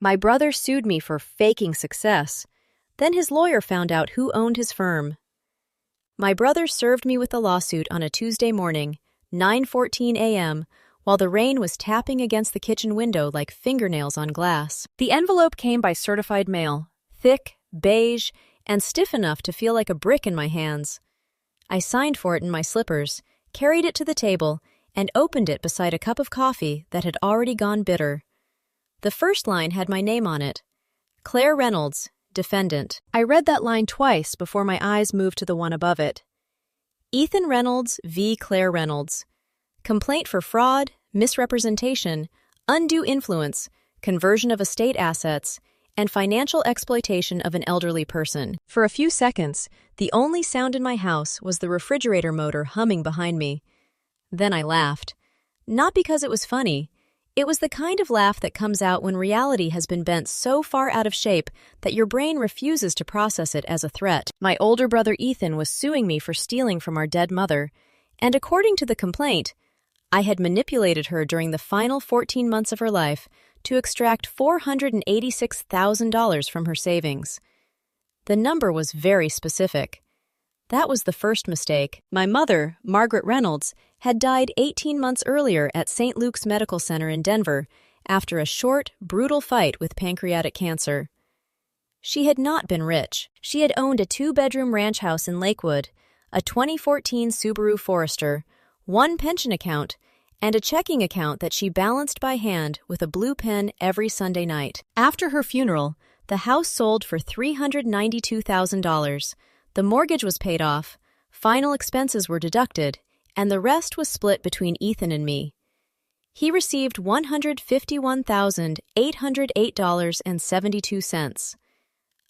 My brother sued me for faking success. Then his lawyer found out who owned his firm. My brother served me with the lawsuit on a Tuesday morning, 9:14 a.m., while the rain was tapping against the kitchen window like fingernails on glass. The envelope came by certified mail, thick, beige, and stiff enough to feel like a brick in my hands. I signed for it in my slippers, carried it to the table, and opened it beside a cup of coffee that had already gone bitter. The first line had my name on it. Claire Reynolds, defendant. I read that line twice before my eyes moved to the one above it. Ethan Reynolds v. Claire Reynolds. Complaint for fraud, misrepresentation, undue influence, conversion of estate assets, and financial exploitation of an elderly person. For a few seconds, the only sound in my house was the refrigerator motor humming behind me. Then I laughed. Not because it was funny. It was the kind of laugh that comes out when reality has been bent so far out of shape that your brain refuses to process it as a threat. My older brother Ethan was suing me for stealing from our dead mother, and according to the complaint, I had manipulated her during the final 14 months of her life to extract $486,000 from her savings. The number was very specific. That was the first mistake. My mother, Margaret Reynolds, had died 18 months earlier at St. Luke's Medical Center in Denver after a short, brutal fight with pancreatic cancer. She had not been rich. She had owned a 2-bedroom ranch house in Lakewood, a 2014 Subaru Forester, one pension account, and a checking account that she balanced by hand with a blue pen every Sunday night. After her funeral, the house sold for $392,000. The mortgage was paid off, final expenses were deducted, and the rest was split between Ethan and me. He received $151,808.72.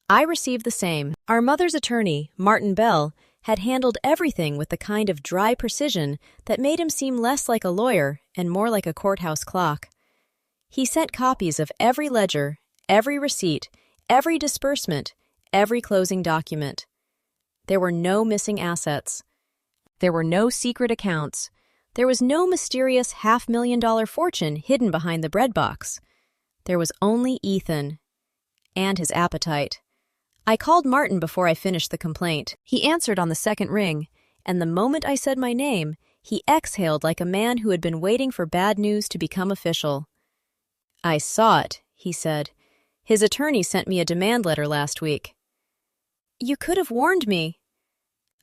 I received the same. Our mother's attorney, Martin Bell, had handled everything with the kind of dry precision that made him seem less like a lawyer and more like a courthouse clock. He sent copies of every ledger, every receipt, every disbursement, every closing document. There were no missing assets. There were no secret accounts. There was no mysterious $500,000 fortune hidden behind the bread box. There was only Ethan and his appetite. I called Martin before I finished the complaint. He answered on the second ring, and the moment I said my name, he exhaled like a man who had been waiting for bad news to become official. "I saw it," he said. "His attorney sent me a demand letter last week." "You could have warned me."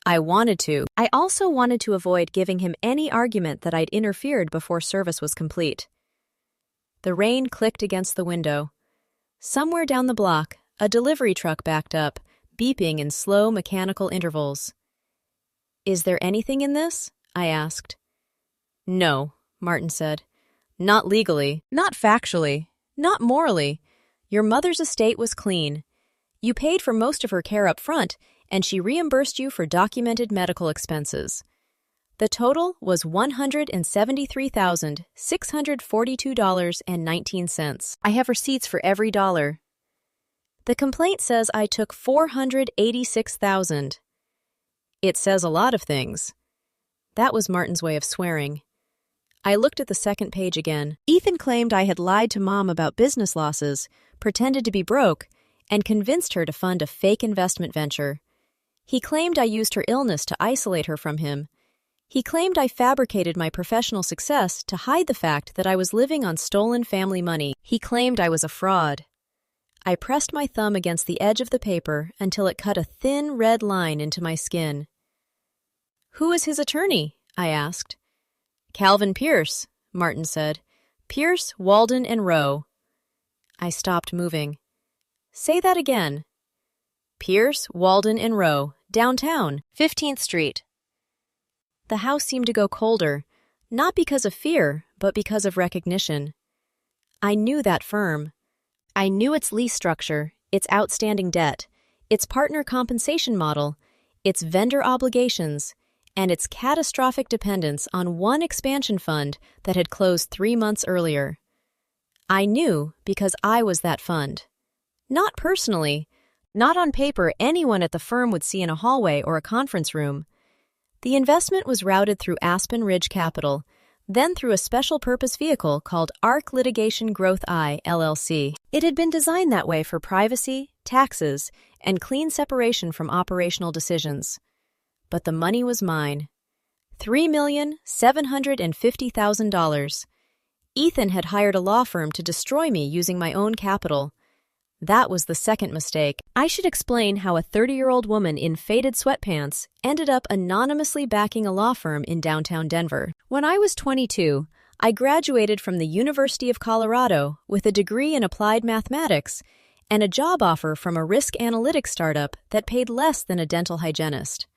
"I wanted to. I also wanted to avoid giving him any argument that I'd interfered before service was complete." The rain clicked against the window. Somewhere down the block, a delivery truck backed up, beeping in slow mechanical intervals. "Is there anything in this?" I asked. "No," Martin said. "Not legally, not factually, not morally. Your mother's estate was clean. You paid for most of her care up front, and she reimbursed you for documented medical expenses. The total was $173,642.19. I have receipts for every dollar. The complaint says I took $486,000. It says a lot of things. That was Martin's way of swearing. I looked at the second page again. Ethan claimed I had lied to Mom about business losses, pretended to be broke, and convinced her to fund a fake investment venture. He claimed I used her illness to isolate her from him. He claimed I fabricated my professional success to hide the fact that I was living on stolen family money. He claimed I was a fraud. I pressed my thumb against the edge of the paper until it cut a thin red line into my skin. "Who is his attorney?" I asked. "Calvin Pierce," Martin said. "Pierce, Walden, and Rowe." I stopped moving. "Say that again." "Pierce, Walden, and Rowe, downtown, 15th Street. The house seemed to go colder, not because of fear, but because of recognition. I knew that firm. I knew its lease structure, its outstanding debt, its partner compensation model, its vendor obligations, and its catastrophic dependence on one expansion fund that had closed 3 months earlier. I knew because I was that fund. Not personally, not on paper anyone at the firm would see in a hallway or a conference room. The investment was routed through Aspen Ridge Capital, then through a special purpose vehicle called ARC Litigation Growth I, LLC. It had been designed that way for privacy, taxes, and clean separation from operational decisions. But the money was mine. $3,750,000. Ethan had hired a law firm to destroy me using my own capital. That was the second mistake. I should explain how a 30-year-old woman in faded sweatpants ended up anonymously backing a law firm in downtown Denver. When I was 22, I graduated from the University of Colorado with a degree in applied mathematics and a job offer from a risk analytics startup that paid less than a dental hygienist.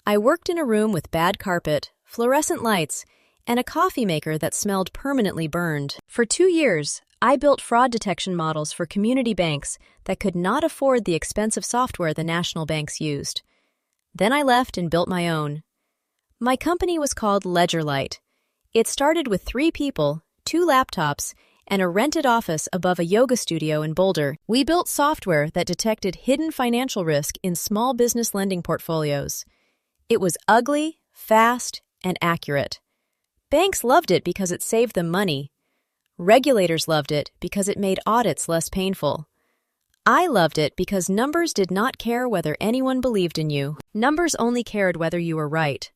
I worked in a room with bad carpet, fluorescent lights, and a coffee maker that smelled permanently burned. For 2 years, I built fraud detection models for community banks that could not afford the expensive software the national banks used. Then I left and built my own. My company was called LedgerLight. It started with 3 people, 2 laptops, and a rented office above a yoga studio in Boulder. We built software that detected hidden financial risk in small business lending portfolios. It was ugly, fast, and accurate. Banks loved it because it saved them money. Regulators loved it because it made audits less painful. I loved it because numbers did not care whether anyone believed in you. Numbers only cared whether you were right.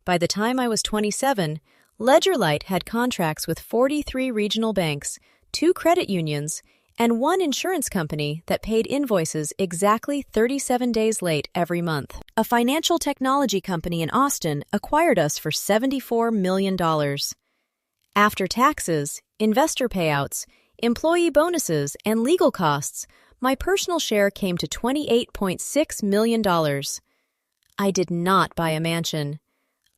By the time I was 27, LedgerLight had contracts with 43 regional banks, 2 credit unions, and 1 insurance company that paid invoices exactly 37 days late every month. A financial technology company in Austin acquired us for $74 million. After taxes, investor payouts, employee bonuses, and legal costs, my personal share came to $28.6 million. I did not buy a mansion.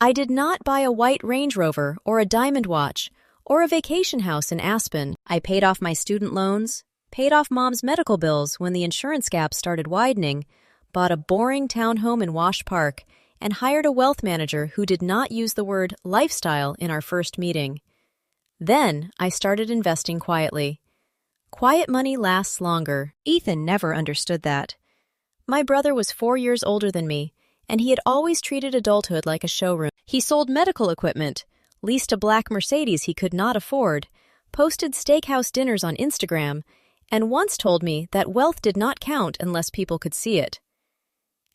I did not buy a white Range Rover or a diamond watch or a vacation house in Aspen. I paid off my student loans, paid off Mom's medical bills when the insurance gap started widening, bought a boring townhome in Wash Park, and hired a wealth manager who did not use the word lifestyle in our first meeting. Then I started investing quietly. Quiet money lasts longer. Ethan never understood that. My brother was 4 years older than me, and he had always treated adulthood like a showroom. He sold medical equipment, leased a black Mercedes he could not afford, posted steakhouse dinners on Instagram, and once told me that wealth did not count unless people could see it.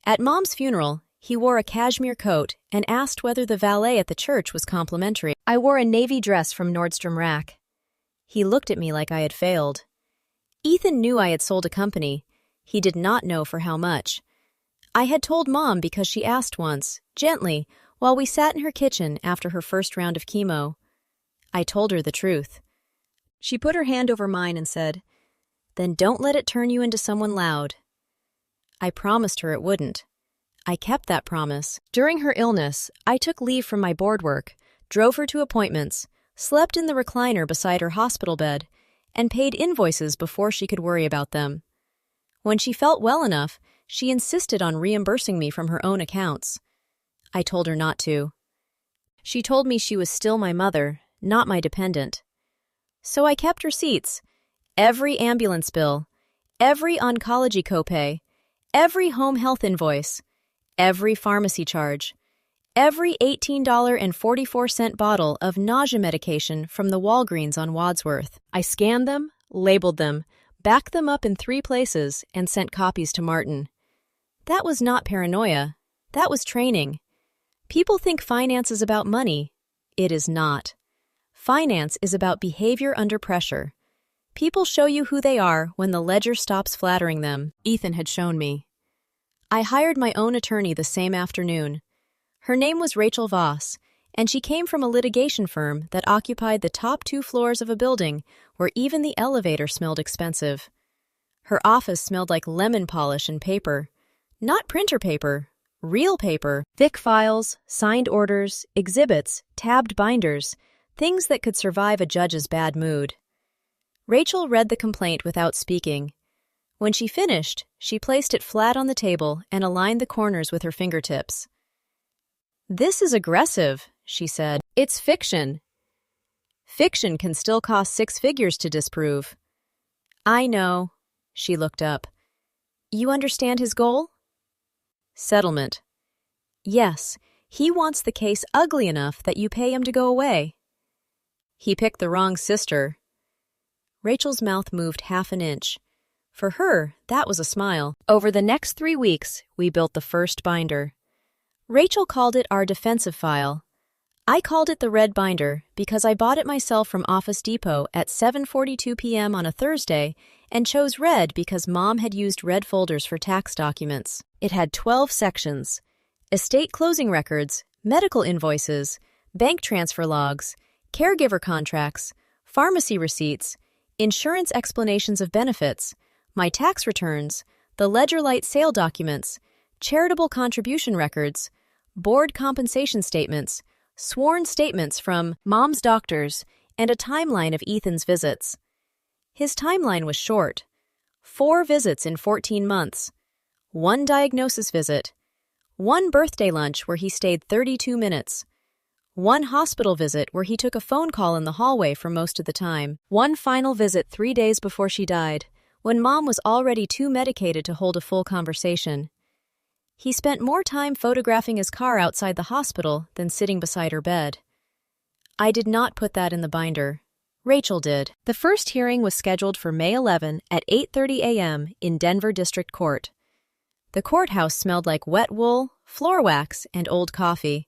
At Mom's funeral, he wore a cashmere coat and asked whether the valet at the church was complimentary. I wore a navy dress from Nordstrom Rack. He looked at me like I had failed. Ethan knew I had sold a company. He did not know for how much. I had told Mom because she asked once, gently, while we sat in her kitchen after her first round of chemo. I told her the truth. She put her hand over mine and said, "Then don't let it turn you into someone loud." I promised her it wouldn't. I kept that promise. During her illness, I took leave from my board work, drove her to appointments, slept in the recliner beside her hospital bed, and paid invoices before she could worry about them. When she felt well enough, she insisted on reimbursing me from her own accounts. I told her not to. She told me she was still my mother, not my dependent. So I kept receipts. Every ambulance bill, every oncology copay, every home health invoice, every pharmacy charge, every $18.44 bottle of nausea medication from the Walgreens on Wadsworth. I scanned them, labeled them, backed them up in 3 places, and sent copies to Martin. That was not paranoia. That was training. People think finance is about money. It is not. Finance is about behavior under pressure. People show you who they are when the ledger stops flattering them. Ethan had shown me. I hired my own attorney the same afternoon. Her name was Rachel Voss, and she came from a litigation firm that occupied the top 2 floors of a building where even the elevator smelled expensive. Her office smelled like lemon polish and paper. Not printer paper, real paper. Thick files, signed orders, exhibits, tabbed binders, things that could survive a judge's bad mood. Rachel read the complaint without speaking. When she finished, she placed it flat on the table and aligned the corners with her fingertips. "This is aggressive," she said. "It's fiction. Fiction can still cost 6 figures to disprove." "I know." She looked up. "You understand his goal?" "Settlement." "Yes. He wants the case ugly enough that you pay him to go away. He picked the wrong sister. Rachel's mouth moved half an inch. For her, that was a smile. Over the next 3 weeks, we built the first binder. Rachel called it our defensive file. I called it the red binder because I bought it myself from Office Depot at 7:42 p.m. on a Thursday and chose red because Mom had used red folders for tax documents. It had 12 sections: estate closing records, medical invoices, bank transfer logs, caregiver contracts, pharmacy receipts, insurance explanations of benefits, my tax returns, the Ledger Light sale documents, charitable contribution records, board compensation statements, sworn statements from Mom's doctors, and a timeline of Ethan's visits. His timeline was short: 4 visits in 14 months, 1 diagnosis visit, 1 birthday lunch where he stayed 32 minutes, 1 hospital visit where he took a phone call in the hallway for most of the time, 1 final visit 3 days before she died, when Mom was already too medicated to hold a full conversation. He spent more time photographing his car outside the hospital than sitting beside her bed. I did not put that in the binder. Rachel did. The first hearing was scheduled for May 11 at 8:30 a.m. in Denver District Court. The courthouse smelled like wet wool, floor wax, and old coffee.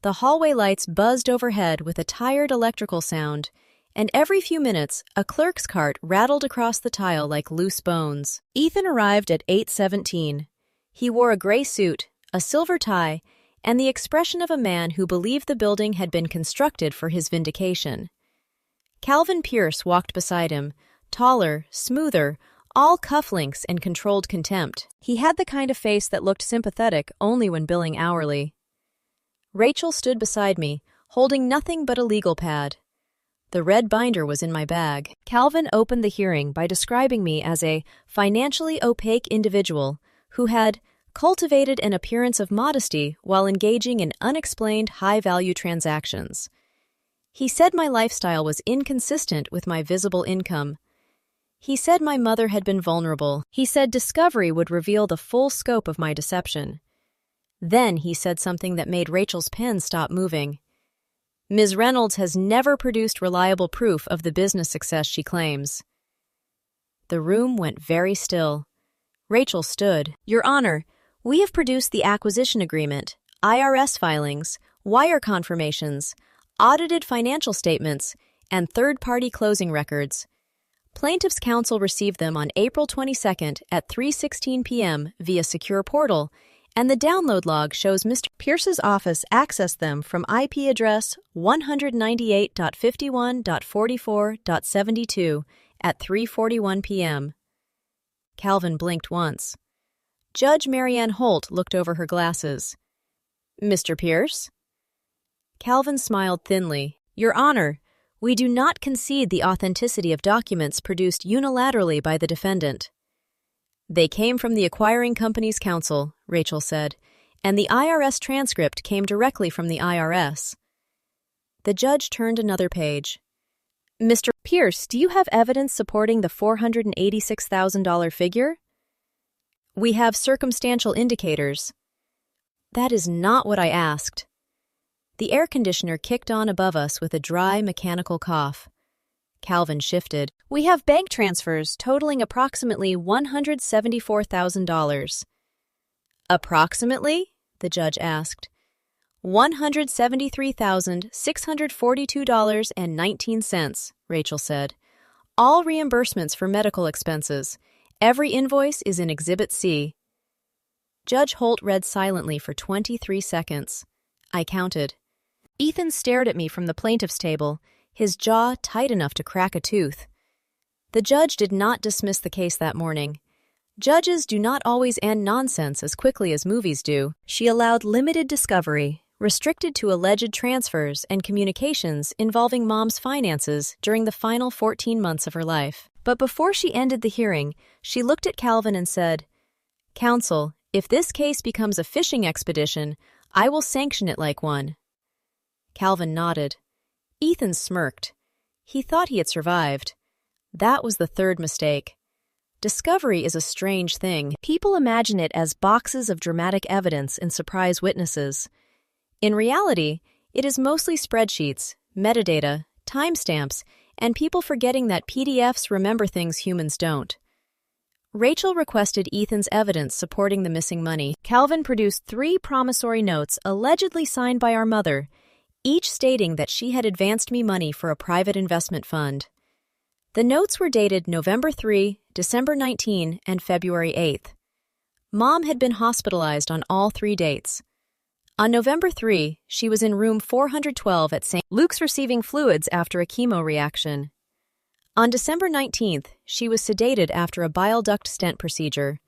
The hallway lights buzzed overhead with a tired electrical sound, and every few minutes, a clerk's cart rattled across the tile like loose bones. Ethan arrived at 8:17. He wore a gray suit, a silver tie, and the expression of a man who believed the building had been constructed for his vindication. Calvin Pierce walked beside him, taller, smoother, all cufflinks and controlled contempt. He had the kind of face that looked sympathetic only when billing hourly. Rachel stood beside me, holding nothing but a legal pad. The red binder was in my bag. Calvin opened the hearing by describing me as a financially opaque individual who had cultivated an appearance of modesty while engaging in unexplained high-value transactions. He said my lifestyle was inconsistent with my visible income. He said my mother had been vulnerable. He said discovery would reveal the full scope of my deception. Then he said something that made Rachel's pen stop moving. Ms. Reynolds has never produced reliable proof of the business success she claims. The room went very still. Rachel stood. Your Honor, we have produced the acquisition agreement, IRS filings, wire confirmations, audited financial statements, and third-party closing records. Plaintiff's counsel received them on April 22nd at 3:16 p.m. via secure portal, and the download log shows Mr. Pierce's office accessed them from IP address 198.51.44.72 at 3:41 p.m. Calvin blinked once. Judge Marianne Holt looked over her glasses. Mr. Pierce? Calvin smiled thinly. Your Honor, we do not concede the authenticity of documents produced unilaterally by the defendant. They came from the acquiring company's counsel, Rachel said, and the IRS transcript came directly from the IRS. The judge turned another page. Mr. Pierce, do you have evidence supporting the $486,000 figure? We have circumstantial indicators. That is not what I asked. The air conditioner kicked on above us with a dry, mechanical cough. Calvin shifted. We have bank transfers totaling approximately $174,000. Approximately? The judge asked. $173,642.19, Rachel said. All reimbursements for medical expenses. Every invoice is in Exhibit C. Judge Holt read silently for 23 seconds. I counted. Ethan stared at me from the plaintiff's table, his jaw tight enough to crack a tooth. The judge did not dismiss the case that morning. Judges do not always end nonsense as quickly as movies do. She allowed limited discovery, restricted to alleged transfers and communications involving Mom's finances during the final 14 months of her life. But before she ended the hearing, she looked at Calvin and said, Counsel, if this case becomes a fishing expedition, I will sanction it like one. Calvin nodded. Ethan smirked. He thought he had survived. That was the third mistake. Discovery is a strange thing. People imagine it as boxes of dramatic evidence and surprise witnesses. In reality, it is mostly spreadsheets, metadata, timestamps, and people forgetting that PDFs remember things humans don't. Rachel requested Ethan's evidence supporting the missing money. Calvin produced 3 promissory notes allegedly signed by our mother, each stating that she had advanced me money for a private investment fund. The notes were dated November 3, December 19, and February 8. Mom had been hospitalized on all 3 dates. On November 3, she was in room 412 at St. Luke's receiving fluids after a chemo reaction. On December 19th, she was sedated after a bile duct stent procedure.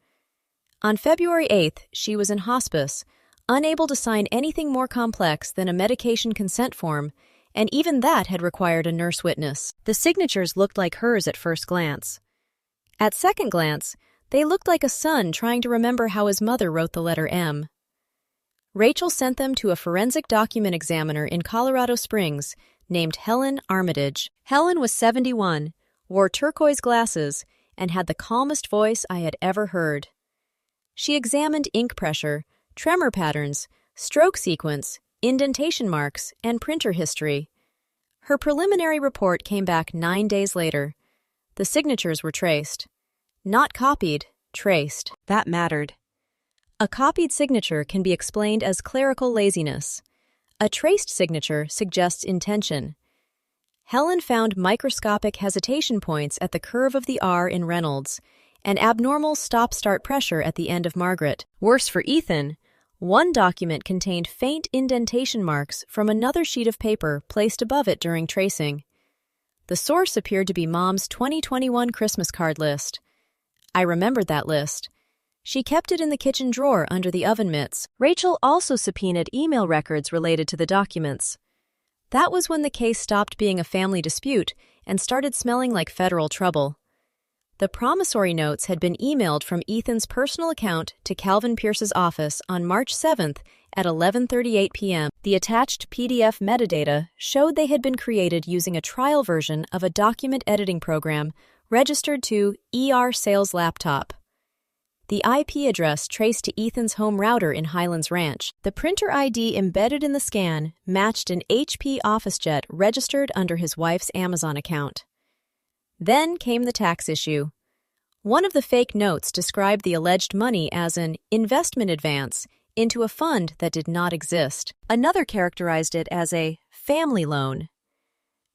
On February 8th, she was in hospice, unable to sign anything more complex than a medication consent form, and even that had required a nurse witness. The signatures looked like hers at first glance. At second glance, they looked like a son trying to remember how his mother wrote the letter M. Rachel sent them to a forensic document examiner in Colorado Springs named Helen Armitage. Helen was 71, wore turquoise glasses, and had the calmest voice I had ever heard. She examined ink pressure, tremor patterns, stroke sequence, indentation marks, and printer history. Her preliminary report came back 9 days later. The signatures were traced. Not copied, traced. That mattered. A copied signature can be explained as clerical laziness. A traced signature suggests intention. Helen found microscopic hesitation points at the curve of the R in Reynolds and abnormal stop-start pressure at the end of Margaret. Worse for Ethan, one document contained faint indentation marks from another sheet of paper placed above it during tracing. The source appeared to be Mom's 2021 Christmas card list. I remembered that list. She kept it in the kitchen drawer under the oven mitts. Rachel also subpoenaed email records related to the documents. That was when the case stopped being a family dispute and started smelling like federal trouble. The promissory notes had been emailed from Ethan's personal account to Calvin Pierce's office on March 7th at 11:38 p.m. The attached PDF metadata showed they had been created using a trial version of a document editing program registered to ER Sales Laptop. The IP address traced to Ethan's home router in Highlands Ranch. The printer ID embedded in the scan matched an HP OfficeJet registered under his wife's Amazon account. Then came the tax issue. One of the fake notes described the alleged money as an investment advance into a fund that did not exist. Another characterized it as a family loan.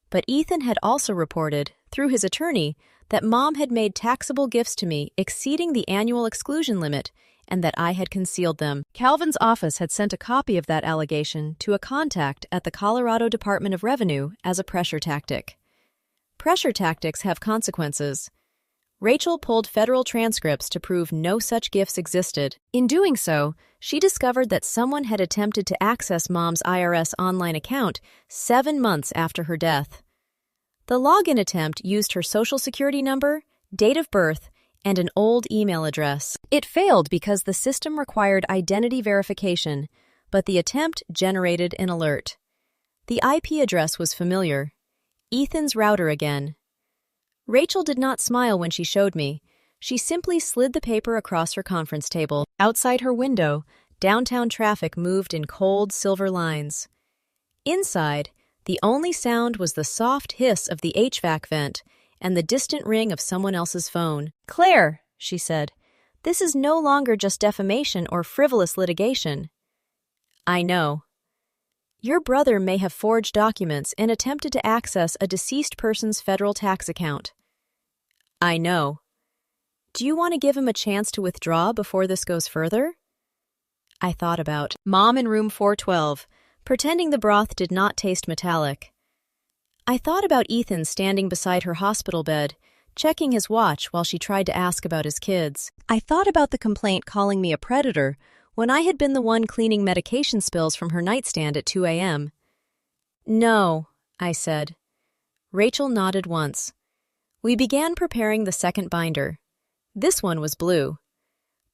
But Ethan had also reported, through his attorney, that Mom had made taxable gifts to me exceeding the annual exclusion limit and that I had concealed them. Calvin's office had sent a copy of that allegation to a contact at the Colorado Department of Revenue as a pressure tactic. Pressure tactics have consequences. Rachel pulled federal transcripts to prove no such gifts existed. In doing so, she discovered that someone had attempted to access Mom's IRS online account 7 months after her death. The login attempt used her social security number, date of birth, and an old email address. It failed because the system required identity verification, but the attempt generated an alert. The IP address was familiar. Ethan's router again. Rachel did not smile when she showed me. She simply slid the paper across her conference table. Outside her window, downtown traffic moved in cold silver lines. Inside, the only sound was the soft hiss of the HVAC vent and the distant ring of someone else's phone. "Claire," she said, "this is no longer just defamation or frivolous litigation." "I know. Your brother may have forged documents and attempted to access a deceased person's federal tax account." "I know. Do you want to give him a chance to withdraw before this goes further?" I thought about Mom in room 412, pretending the broth did not taste metallic. I thought about Ethan standing beside her hospital bed, checking his watch while she tried to ask about his kids. I thought about the complaint calling me a predator when I had been the one cleaning medication spills from her nightstand at 2 a.m. "No," I said. Rachel nodded once. We began preparing the second binder. This one was blue.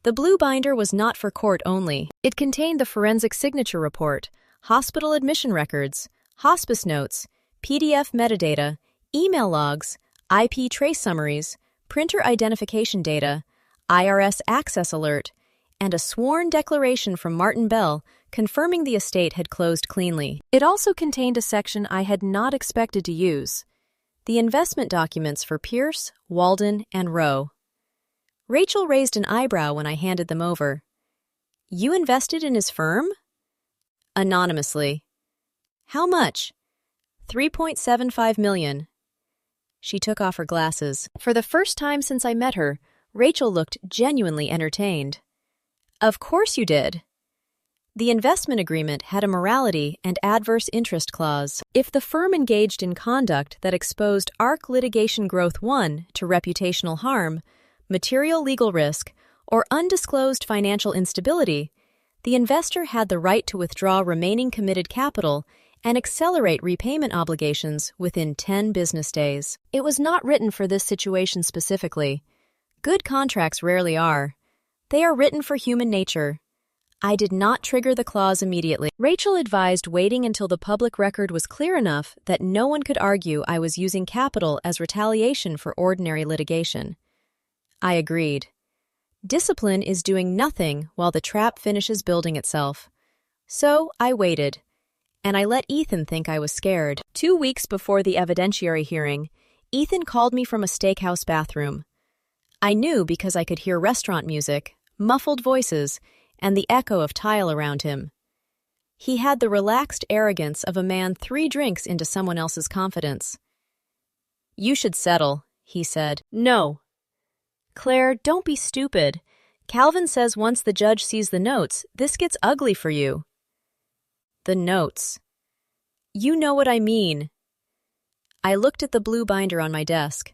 The blue binder was not for court only. It contained the forensic signature report, hospital admission records, hospice notes, PDF metadata, email logs, IP trace summaries, printer identification data, IRS access alert, and a sworn declaration from Martin Bell confirming the estate had closed cleanly. It also contained a section I had not expected to use: the investment documents for Pierce, Walden, and Rowe. Rachel raised an eyebrow when I handed them over. "You invested in his firm?" Anonymously. "How much?" $3.75 million. She took off her glasses. For the first time since I met her, Rachel looked genuinely entertained. "Of course you did." The investment agreement had a morality and adverse interest clause. If the firm engaged in conduct that exposed ARC Litigation Growth 1 to reputational harm, material legal risk, or undisclosed financial instability, the investor had the right to withdraw remaining committed capital and accelerate repayment obligations within 10 business days. It was not written for this situation specifically. Good contracts rarely are. They are written for human nature. I did not trigger the clause immediately. Rachel advised waiting until the public record was clear enough that no one could argue I was using capital as retaliation for ordinary litigation. I agreed. Discipline is doing nothing while the trap finishes building itself. So I waited, and I let Ethan think I was scared. 2 weeks before the evidentiary hearing, Ethan called me from a steakhouse bathroom. I knew because I could hear restaurant music, muffled voices, and the echo of tile around him. He had the relaxed arrogance of a man 3 drinks into someone else's confidence. "You should settle," he said. "No." "Claire, don't be stupid. Calvin says once the judge sees the notes, this gets ugly for you." "The notes. You know what I mean." I looked at the blue binder on my desk.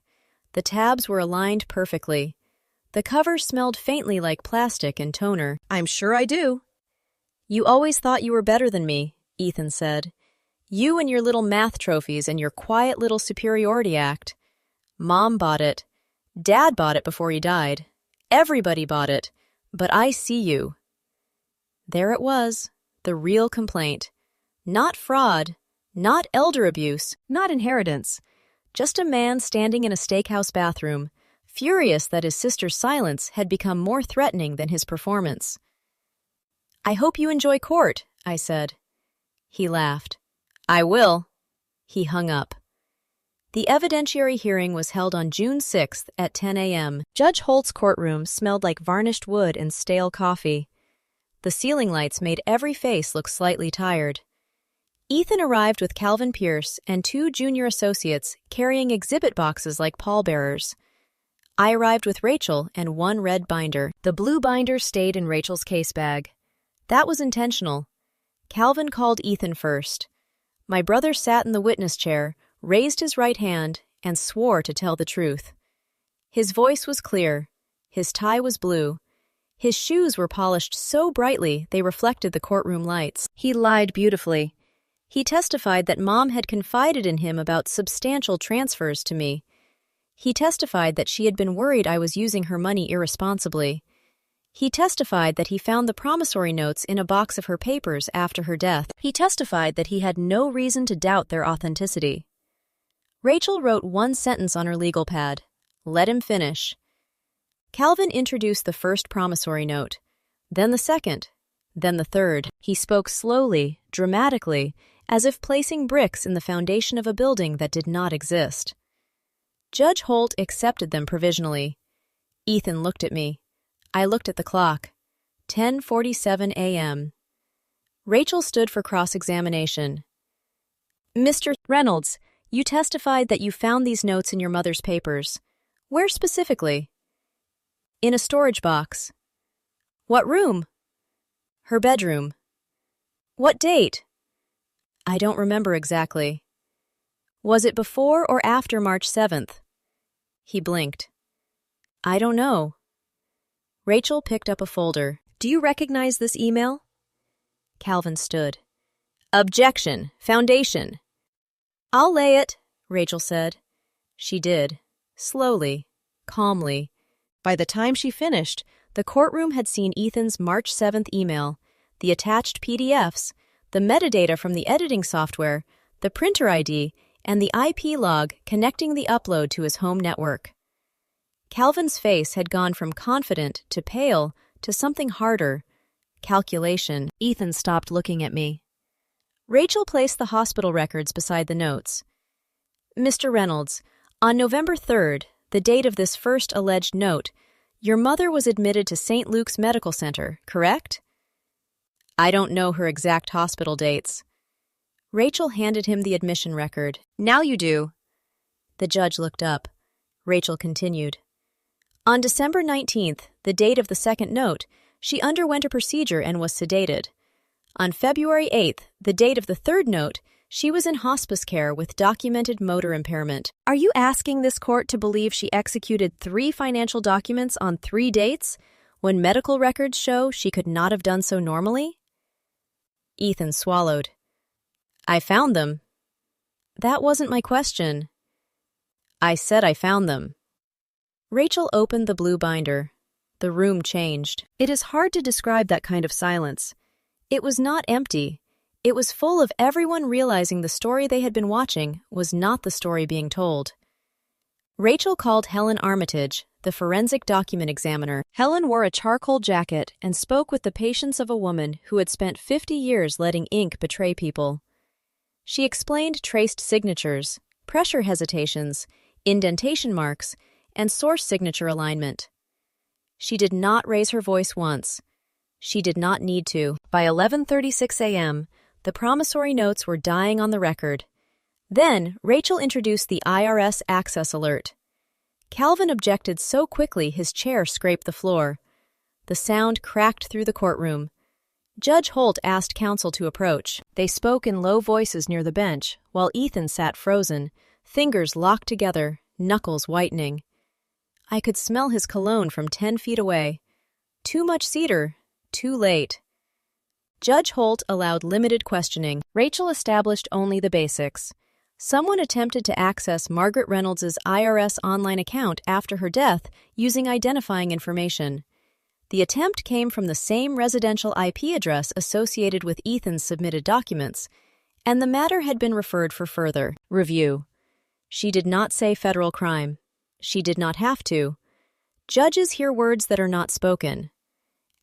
The tabs were aligned perfectly. The cover smelled faintly like plastic and toner. "I'm sure I do." "You always thought you were better than me," Ethan said. "You and your little math trophies and your quiet little superiority act. Mom bought it. Dad bought it before he died. Everybody bought it. But I see you." There it was, the real complaint. Not fraud, not elder abuse, not inheritance. Just a man standing in a steakhouse bathroom, furious that his sister's silence had become more threatening than his performance. "I hope you enjoy court," I said. He laughed. "I will." He hung up. The evidentiary hearing was held on June 6th at 10 a.m. Judge Holt's courtroom smelled like varnished wood and stale coffee. The ceiling lights made every face look slightly tired. Ethan arrived with Calvin Pierce and 2 junior associates carrying exhibit boxes like pallbearers. I arrived with Rachel and 1 red binder. The blue binder stayed in Rachel's case bag. That was intentional. Calvin called Ethan first. My brother sat in the witness chair, raised his right hand, and swore to tell the truth. His voice was clear. His tie was blue. His shoes were polished so brightly they reflected the courtroom lights. He lied beautifully. He testified that Mom had confided in him about substantial transfers to me. He testified that she had been worried I was using her money irresponsibly. He testified that he found the promissory notes in a box of her papers after her death. He testified that he had no reason to doubt their authenticity. Rachel wrote 1 sentence on her legal pad. Let him finish. Calvin introduced the first promissory note, then the second, then the third. He spoke slowly, dramatically, as if placing bricks in the foundation of a building that did not exist. Judge Holt accepted them provisionally. Ethan looked at me. I looked at the clock. 10:47 a.m. Rachel stood for cross-examination. "Mr. Reynolds, you testified that you found these notes in your mother's papers. Where specifically?" "In a storage box." "What room?" "Her bedroom." "What date?" "I don't remember exactly." "Was it before or after March 7th?" He blinked. "I don't know." Rachel picked up a folder. "Do you recognize this email?" Calvin stood. "Objection. Foundation." "I'll lay it," Rachel said. She did. Slowly. Calmly. By the time she finished, the courtroom had seen Ethan's March 7th email, the attached PDFs, the metadata from the editing software, the printer ID, and the IP log connecting the upload to his home network. Calvin's face had gone from confident to pale to something harder. calculation. Ethan stopped looking at me. Rachel placed the hospital records beside the notes. Mr. Reynolds, on November 3rd, the date of this first alleged note, your mother was admitted to St. Luke's Medical Center, correct? I don't know her exact hospital dates. Rachel handed him the admission record. Now you do. The judge looked up. Rachel continued. On December 19th, the date of the second note, she underwent a procedure and was sedated. On February 8th, the date of the third note, she was in hospice care with documented motor impairment. Are you asking this court to believe she executed 3 financial documents on 3 dates, when medical records show she could not have done so normally? Ethan swallowed. I found them. That wasn't my question. I said I found them. Rachel opened the blue binder. The room changed. It is hard to describe that kind of silence. It was not empty. It was full of everyone realizing the story they had been watching was not the story being told. Rachel called Helen Armitage, the forensic document examiner. Helen wore a charcoal jacket and spoke with the patience of a woman who had spent 50 years letting ink betray people. She explained traced signatures, pressure hesitations, indentation marks, and source signature alignment. She did not raise her voice once. She did not need to. By 11:36 a.m., the promissory notes were dying on the record. Then, Rachel introduced the IRS access alert. Calvin objected so quickly his chair scraped the floor. The sound cracked through the courtroom. Judge Holt asked counsel to approach. They spoke in low voices near the bench, while Ethan sat frozen, fingers locked together, knuckles whitening. I could smell his cologne from 10 feet away. Too much cedar, too late. Judge Holt allowed limited questioning. Rachel established only the basics. Someone attempted to access Margaret Reynolds' IRS online account after her death using identifying information. The attempt came from the same residential IP address associated with Ethan's submitted documents, and the matter had been referred for further review. She did not say federal crime. She did not have to. Judges hear words that are not spoken.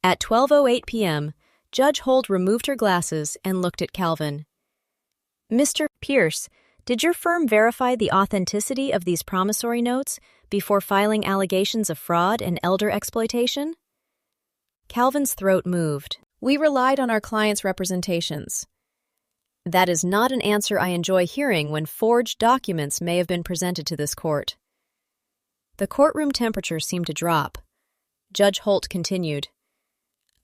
At 12:08 p.m., Judge Holt removed her glasses and looked at Calvin. Mr. Pierce, did your firm verify the authenticity of these promissory notes before filing allegations of fraud and elder exploitation? Calvin's throat moved. We relied on our client's representations. That is not an answer I enjoy hearing when forged documents may have been presented to this court. The courtroom temperature seemed to drop. Judge Holt continued.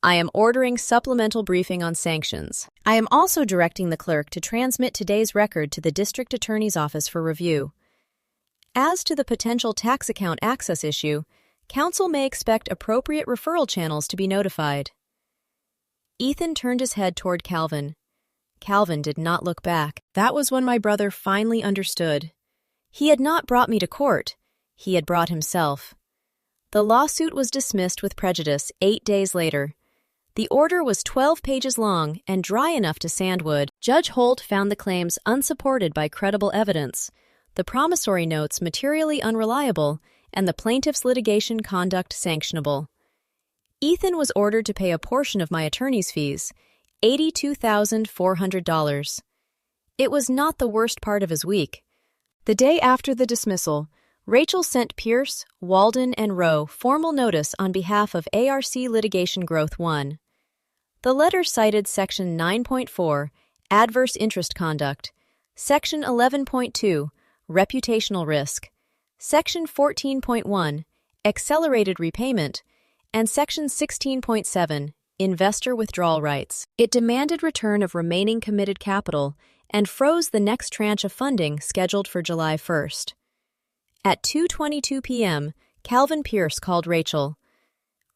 I am ordering supplemental briefing on sanctions. I am also directing the clerk to transmit today's record to the district attorney's office for review. As to the potential tax account access issue, counsel may expect appropriate referral channels to be notified. Ethan turned his head toward Calvin. Calvin did not look back. That was when my brother finally understood. He had not brought me to court. He had brought himself. The lawsuit was dismissed with prejudice 8 days later. The order was 12 pages long and dry enough to sandwood. Judge Holt found the claims unsupported by credible evidence, the promissory notes materially unreliable, and the plaintiff's litigation conduct sanctionable. Ethan was ordered to pay a portion of my attorney's fees, $82,400. It was not the worst part of his week. The day after the dismissal, Rachel sent Pierce, Walden, and Rowe formal notice on behalf of ARC Litigation Growth 1. The letter cited Section 9.4, Adverse Interest Conduct, Section 11.2, Reputational Risk, Section 14.1, Accelerated Repayment, and Section 16.7, Investor Withdrawal Rights. It demanded return of remaining committed capital and froze the next tranche of funding scheduled for July 1st. At 2:22 p.m., Calvin Pierce called Rachel.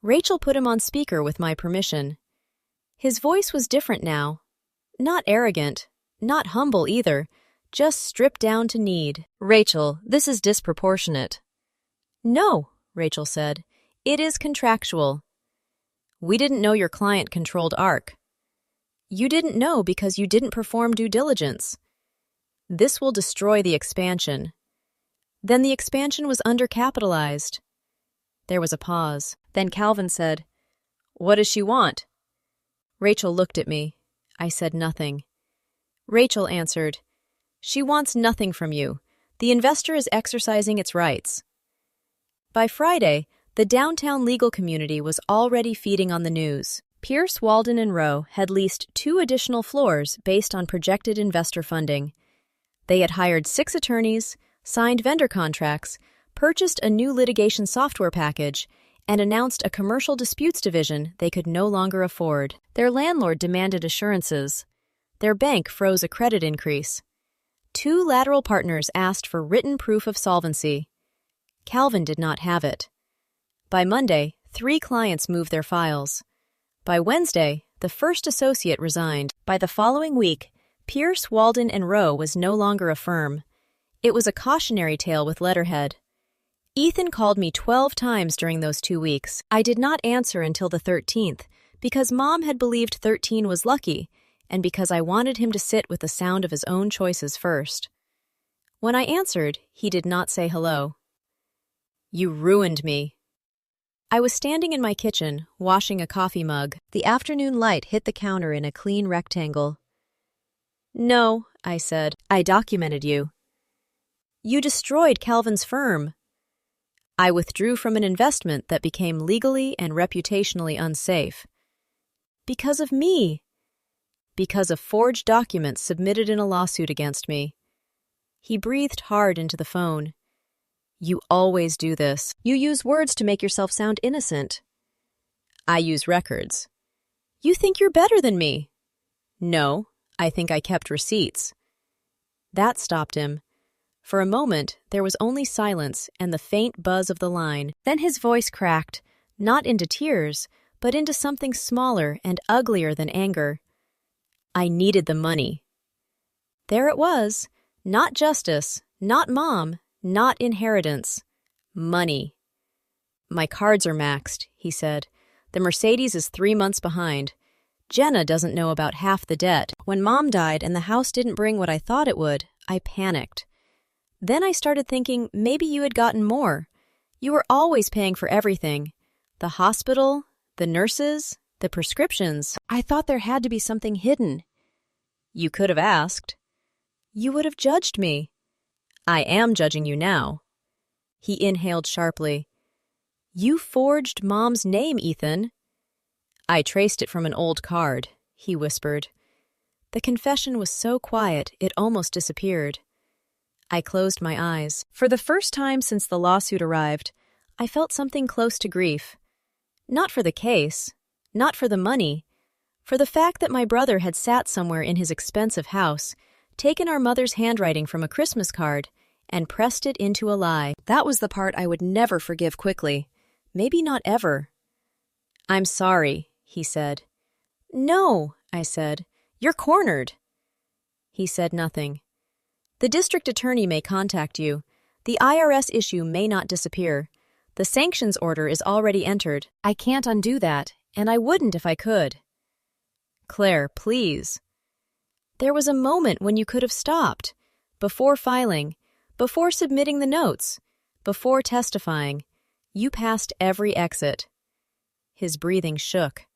Rachel put him on speaker with my permission. His voice was different now. Not arrogant, not humble either, just stripped down to need. Rachel, this is disproportionate. No, Rachel said. It is contractual. We didn't know your client controlled ARC. You didn't know because you didn't perform due diligence. This will destroy the expansion. Then the expansion was undercapitalized. There was a pause. Then Calvin said, What does she want? Rachel looked at me. I said nothing. Rachel answered, "She wants nothing from you. The investor is exercising its rights." By Friday, the downtown legal community was already feeding on the news. Pierce, Walden & Rowe had leased 2 additional floors based on projected investor funding. They had hired 6 attorneys, signed vendor contracts, purchased a new litigation software package, and announced a commercial disputes division they could no longer afford. Their landlord demanded assurances. Their bank froze a credit increase. 2 lateral partners asked for written proof of solvency. Calvin did not have it. By Monday, 3 clients moved their files. By Wednesday, the first associate resigned. By the following week, Pierce, Walden & Rowe was no longer a firm. It was a cautionary tale with letterhead. Ethan called me 12 times during those 2 weeks. I did not answer until the 13th, because Mom had believed 13 was lucky, and because I wanted him to sit with the sound of his own choices first. When I answered, he did not say hello. "You ruined me." I was standing in my kitchen, washing a coffee mug. The afternoon light hit the counter in a clean rectangle. "No," I said. "I documented you." "You destroyed Calvin's firm." "I withdrew from an investment that became legally and reputationally unsafe." "Because of me." "Because of forged documents submitted in a lawsuit against me." He breathed hard into the phone. "You always do this. You use words to make yourself sound innocent." "I use records." "You think you're better than me." "No, I think I kept receipts." That stopped him. For a moment, there was only silence and the faint buzz of the line. Then his voice cracked, not into tears, but into something smaller and uglier than anger. "I needed the money." There it was. Not justice, not Mom, not inheritance. Money. "My cards are maxed," he said. "The Mercedes is 3 months behind. Jenna doesn't know about half the debt. When Mom died and the house didn't bring what I thought it would, I panicked. Then I started thinking maybe you had gotten more. You were always paying for everything. The hospital, the nurses, the prescriptions. I thought there had to be something hidden." "You could have asked." "You would have judged me." "I am judging you now." He inhaled sharply. "You forged Mom's name, Ethan." "I traced it from an old card," he whispered. The confession was so quiet it almost disappeared. I closed my eyes. For the first time since the lawsuit arrived, I felt something close to grief. Not for the case, not for the money, for the fact that my brother had sat somewhere in his expensive house, taken our mother's handwriting from a Christmas card, and pressed it into a lie. That was the part I would never forgive quickly. Maybe not ever. "I'm sorry," he said. "No," I said. "You're cornered." He said nothing. "The district attorney may contact you. The IRS issue may not disappear. The sanctions order is already entered. I can't undo that, and I wouldn't if I could." "Claire, please." "There was a moment when you could have stopped. Before filing, before submitting the notes, before testifying. You passed every exit." His breathing shook.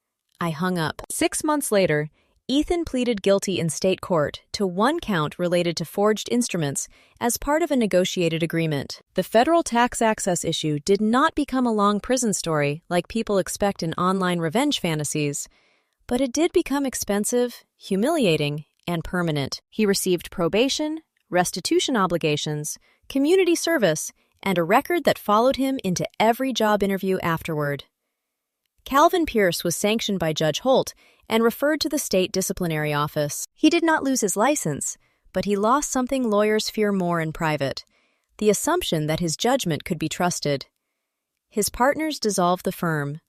I hung up. 6 months later, Ethan pleaded guilty in state court to 1 count related to forged instruments as part of a negotiated agreement. The federal tax access issue did not become a long prison story like people expect in online revenge fantasies, but it did become expensive, humiliating, and permanent. He received probation, restitution obligations, community service, and a record that followed him into every job interview afterward. Calvin Pierce was sanctioned by Judge Holt and referred to the state disciplinary office. He did not lose his license, but he lost something lawyers fear more in private: the assumption that his judgment could be trusted. His partners dissolved the firm.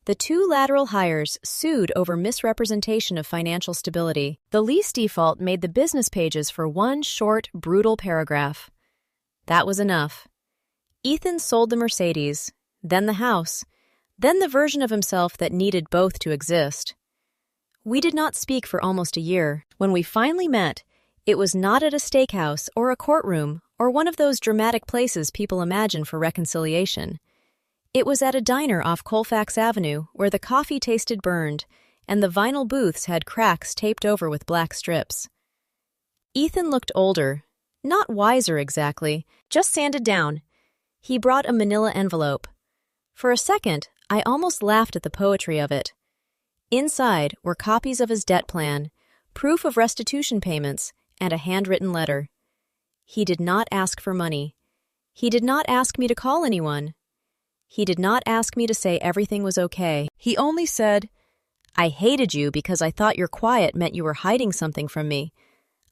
The 2 lateral hires sued over misrepresentation of financial stability. The lease default made the business pages for 1 short, brutal paragraph. That was enough. Ethan sold the Mercedes, then the house, then the version of himself that needed both to exist. We did not speak for almost a year. When we finally met, it was not at a steakhouse or a courtroom or one of those dramatic places people imagine for reconciliation. It was at a diner off Colfax Avenue where the coffee tasted burned and the vinyl booths had cracks taped over with black strips. Ethan looked older, not wiser exactly, just sanded down. He brought a manila envelope. For a second, I almost laughed at the poetry of it. Inside were copies of his debt plan, proof of restitution payments, and a handwritten letter. He did not ask for money. He did not ask me to call anyone. He did not ask me to say everything was okay. He only said, "I hated you because I thought your quiet meant you were hiding something from me.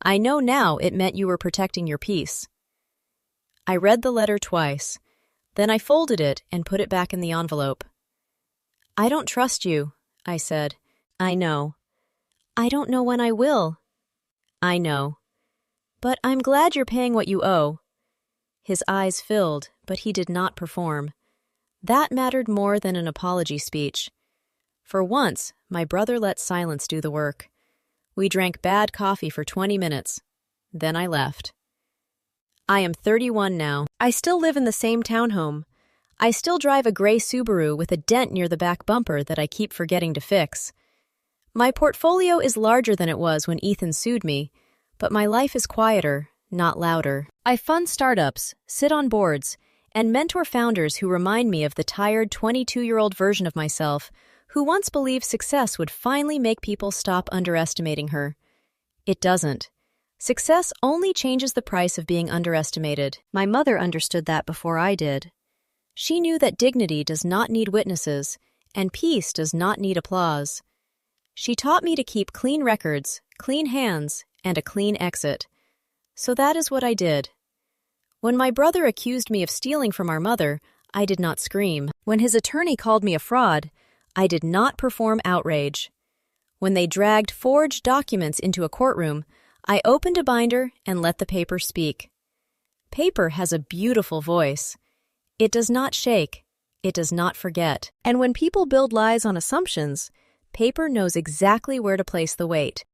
I know now it meant you were protecting your peace." I read the letter twice. Then I folded it and put it back in the envelope. "I don't trust you," I said. "I know." "I don't know when I will." "I know." "But I'm glad you're paying what you owe." His eyes filled, but he did not perform. That mattered more than an apology speech. For once, my brother let silence do the work. We drank bad coffee for 20 minutes. Then I left. I am 31 now. I still live in the same townhome. I still drive a gray Subaru with a dent near the back bumper that I keep forgetting to fix. My portfolio is larger than it was when Ethan sued me, but my life is quieter, not louder. I fund startups, sit on boards, and mentor founders who remind me of the tired 22-year-old version of myself who once believed success would finally make people stop underestimating her. It doesn't. Success only changes the price of being underestimated. My mother understood that before I did. She knew that dignity does not need witnesses, and peace does not need applause. She taught me to keep clean records, clean hands, and a clean exit. So that is what I did. When my brother accused me of stealing from our mother, I did not scream. When his attorney called me a fraud, I did not perform outrage. When they dragged forged documents into a courtroom, I opened a binder and let the paper speak. Paper has a beautiful voice. It does not shake. It does not forget. And when people build lies on assumptions, paper knows exactly where to place the weight.